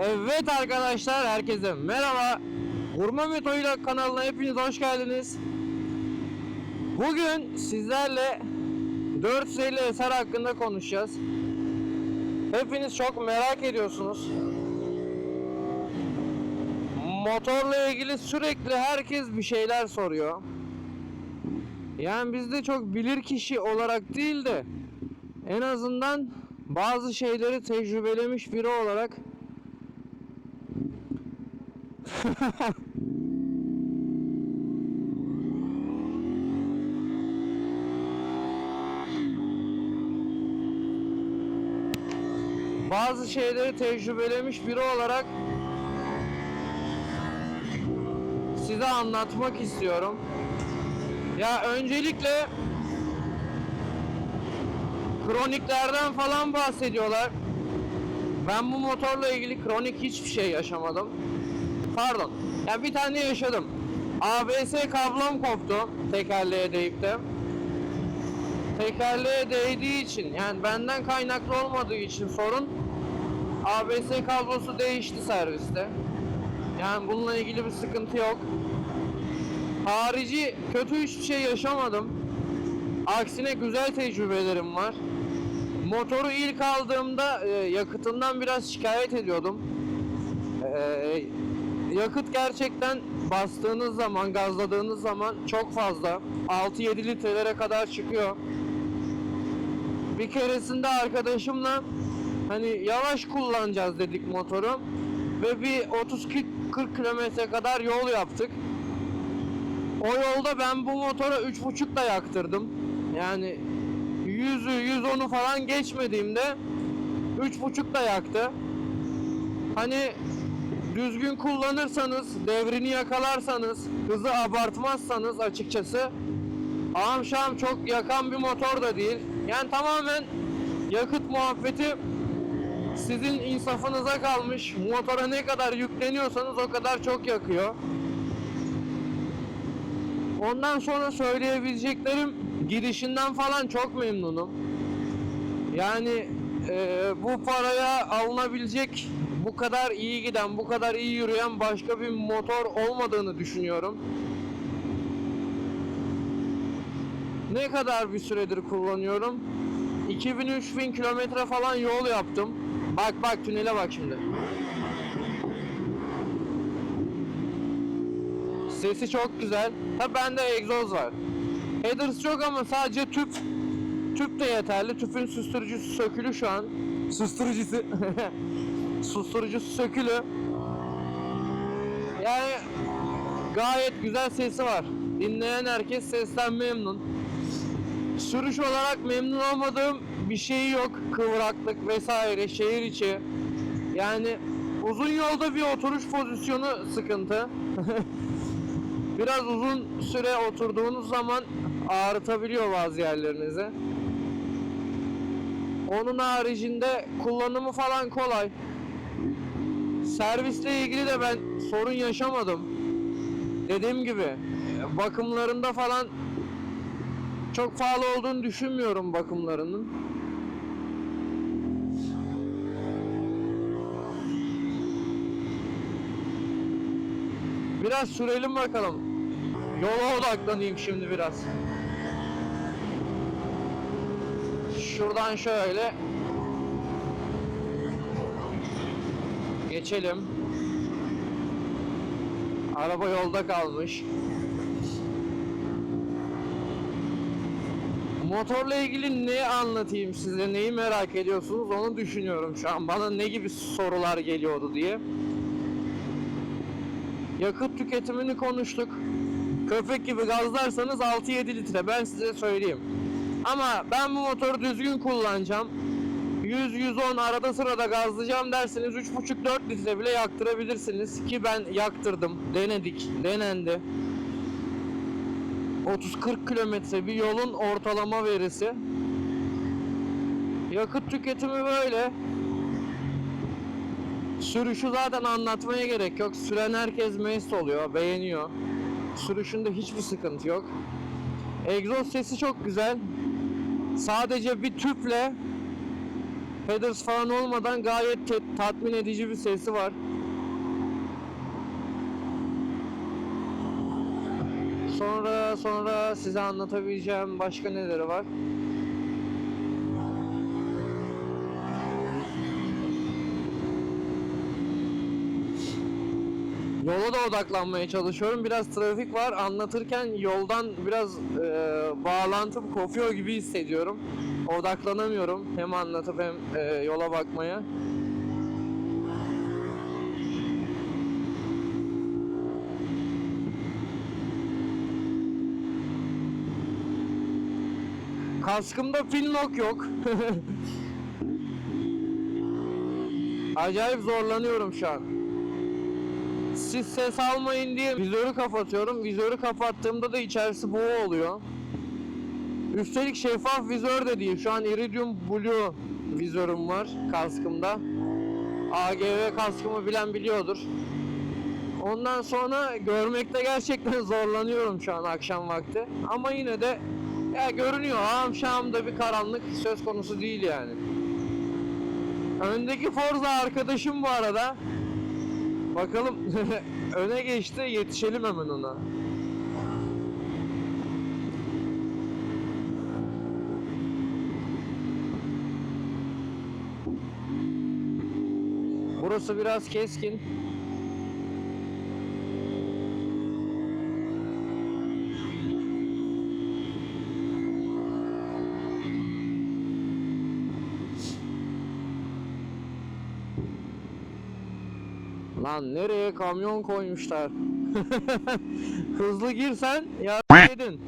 Evet arkadaşlar, herkese merhaba. Vurma Meto'yla kanalına hepiniz hoş geldiniz. Bugün sizlerle 450 SR hakkında konuşacağız. Hepiniz çok merak ediyorsunuz. Motorla ilgili sürekli herkes bir şeyler soruyor. Yani biz de çok bilir kişi olarak değil de en azından bazı şeyleri tecrübelemiş biri olarak size anlatmak istiyorum. Ya öncelikle kroniklerden falan bahsediyorlar. Ben bu motorla ilgili kronik hiçbir şey yaşamadım. Pardon. Ya bir tane yaşadım. ABS kablom koptu tekerleğe değip de. Tekerleğe değdiği için, yani benden kaynaklı olmadığı için sorun, ABS kablosu değişti serviste. Yani bununla ilgili bir sıkıntı yok. Harici kötü hiçbir şey yaşamadım. Aksine güzel tecrübelerim var. Motoru ilk aldığımda yakıtından biraz şikayet ediyordum. Yakıt gerçekten bastığınız zaman, gazladığınız zaman çok fazla. 6-7 litrelere kadar çıkıyor. Bir keresinde arkadaşımla hani yavaş kullanacağız dedik motoru ve bir 30-40 kilometre kadar yol yaptık. O yolda ben bu motora 3.5'da yaktırdım. Yani 100'ü 110'u falan geçmediğimde 3.5'da yaktı. Hani düzgün kullanırsanız, devrini yakalarsanız, hızı abartmazsanız açıkçası ağam şam çok yakan bir motor da değil. Yani tamamen yakıt muhabbeti sizin insafınıza kalmış. Motora ne kadar yükleniyorsanız o kadar çok yakıyor. Ondan sonra söyleyebileceklerim, gidişinden falan çok memnunum. Yani bu paraya alınabilecek, bu kadar iyi giden, bu kadar iyi yürüyen başka bir motor olmadığını düşünüyorum. Ne kadar bir süredir kullanıyorum? 2000-3000 kilometre falan yol yaptım. Bak tünele bak şimdi. Sesi çok güzel. Tabi bende egzoz var. Headers çok ama sadece tüp de yeterli. Tüpün susturucusu sökülü şu an. Susturucusu sökülü. Yani gayet güzel sesi var. Dinleyen herkes sesten memnun. Sürüş olarak memnun olmadığım bir şey yok. Kıvraklık vesaire, şehir içi. Yani uzun yolda bir oturuş pozisyonu sıkıntı. Biraz uzun süre oturduğunuz zaman ağrıtabiliyor bazı yerlerinizi. Onun haricinde kullanımı falan kolay. Servisle ilgili de ben sorun yaşamadım. Dediğim gibi bakımlarında falan çok pahalı olduğunu düşünmüyorum bakımlarının. Biraz sürelim bakalım. Yola odaklanayım şimdi biraz. Şuradan şöyle geçelim. Araba yolda kalmış. Motorla ilgili ne anlatayım size, neyi merak ediyorsunuz onu düşünüyorum şu an. Bana ne gibi sorular geliyordu diye. Yakıt tüketimini konuştuk. Köpek gibi gazlarsanız 6-7 litre, ben size söyleyeyim. Ama ben bu motoru düzgün kullanacağım, 100-110 arada sırada gazlayacağım derseniz 3.5-4 litre bile yaktırabilirsiniz. Ki ben yaktırdım, denendi. 30-40 kilometre bir yolun ortalama verisi. Yakıt tüketimi böyle. Sürüşü zaten anlatmaya gerek yok. Süren herkes mest oluyor, beğeniyor. Sürüşünde hiçbir sıkıntı yok. Egzoz sesi çok güzel. Sadece bir tüple Headers falan olmadan gayet tatmin edici bir sesi var. Sonra size anlatabileceğim başka neleri var? Yola da odaklanmaya çalışıyorum. Biraz trafik var. Anlatırken yoldan biraz bağlantım kopuyor gibi hissediyorum. Odaklanamıyorum. Hem anlatıp hem yola bakmaya. Kaskımda pin lock yok. Acayip zorlanıyorum şu an. Siz ses almayın diye vizörü kapatıyorum. Vizörü kapattığımda da içerisi buğu oluyor. Üstelik şeffaf vizör de değil. Şu an Iridium Blue vizörüm var kaskımda. AGV kaskımı bilen biliyordur. Ondan sonra görmekte gerçekten zorlanıyorum şu an akşam vakti. Ama yine de ya görünüyor. Akşamda bir karanlık söz konusu değil yani. Öndeki Forza arkadaşım bu arada. Bakalım öne geçti, yetişelim hemen ona. Burası biraz keskin. Lan nereye kamyon koymuşlar? Hızlı girsen yedin.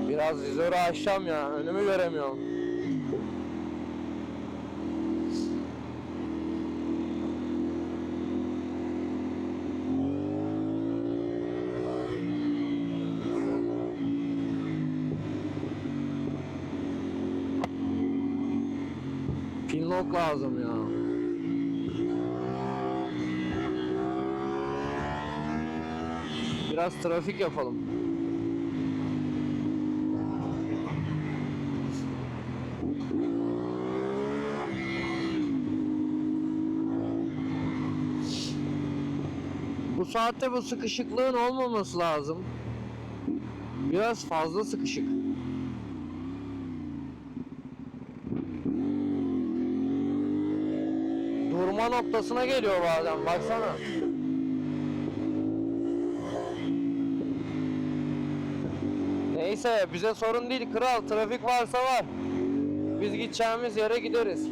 Biraz vizörü açacağım ya, önümü göremiyorum. Pinlock lazım ya. Biraz trafik yapalım. Bu saatte bu sıkışıklığın olmaması lazım. Biraz fazla sıkışık. Durma noktasına geliyor bazen, baksana. Neyse, bize sorun değil kral, trafik varsa var. Biz gideceğimiz yere gideriz.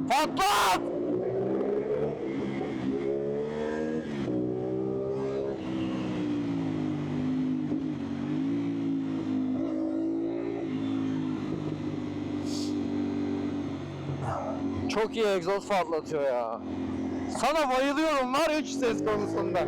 Patlat! Çok iyi egzoz patlatıyor ya. Sana bayılıyorum var 3 ses konusunda.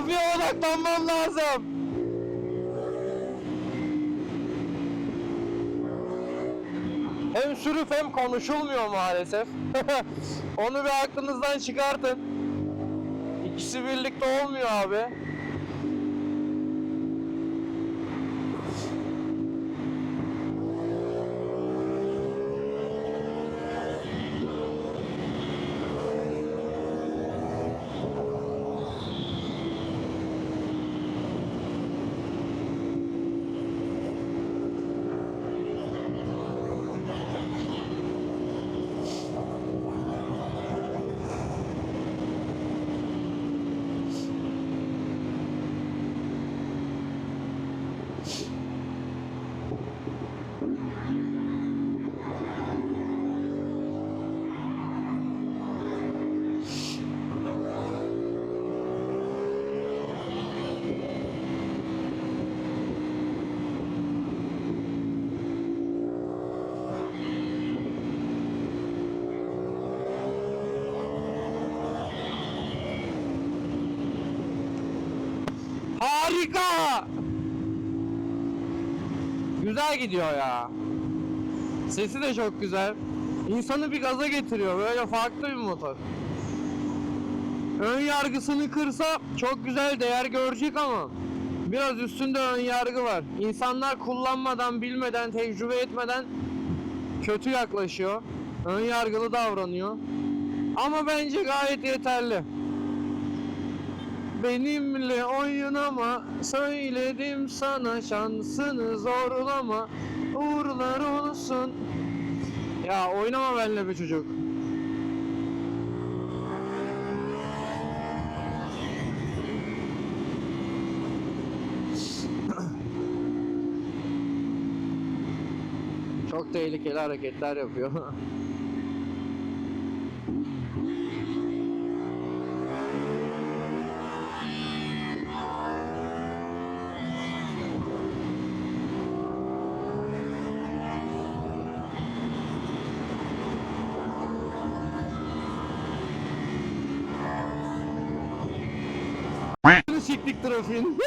Trafiğe odaklanmam lazım. Hem sürüp hem konuşulmuyor maalesef. Onu bir aklınızdan çıkartın. İkisi birlikte olmuyor abi. Harika! Güzel gidiyor ya. Sesi de çok güzel. İnsanı bir gaza getiriyor. Böyle farklı bir motor. Ön yargısını kırsa çok güzel değer görecek ama biraz üstünde ön yargı var. İnsanlar kullanmadan, bilmeden, tecrübe etmeden kötü yaklaşıyor. Ön yargılı davranıyor. Ama bence gayet yeterli. Benimle oynama, söyledim sana, şansını zorlama, uğurlar olsun. Ya oynama benimle be çocuk. Çok tehlikeli hareketler yapıyor. Siktik trafiğin.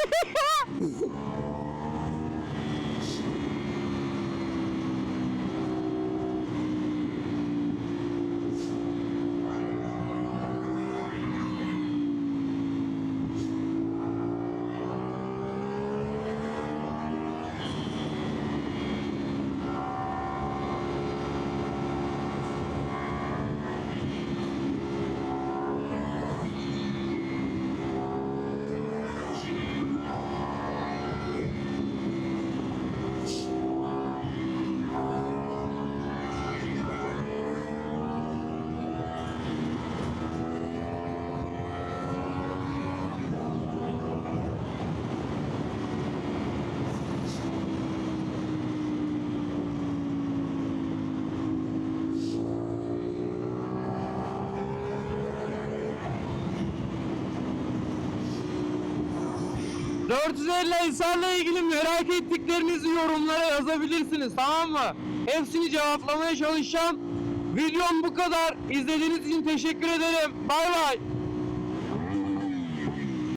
...450 Hisar'la ilgili merak ettiklerinizi yorumlara yazabilirsiniz, tamam mı? Hepsini cevaplamaya çalışacağım. Videom bu kadar. İzlediğiniz için teşekkür ederim. Bay bay.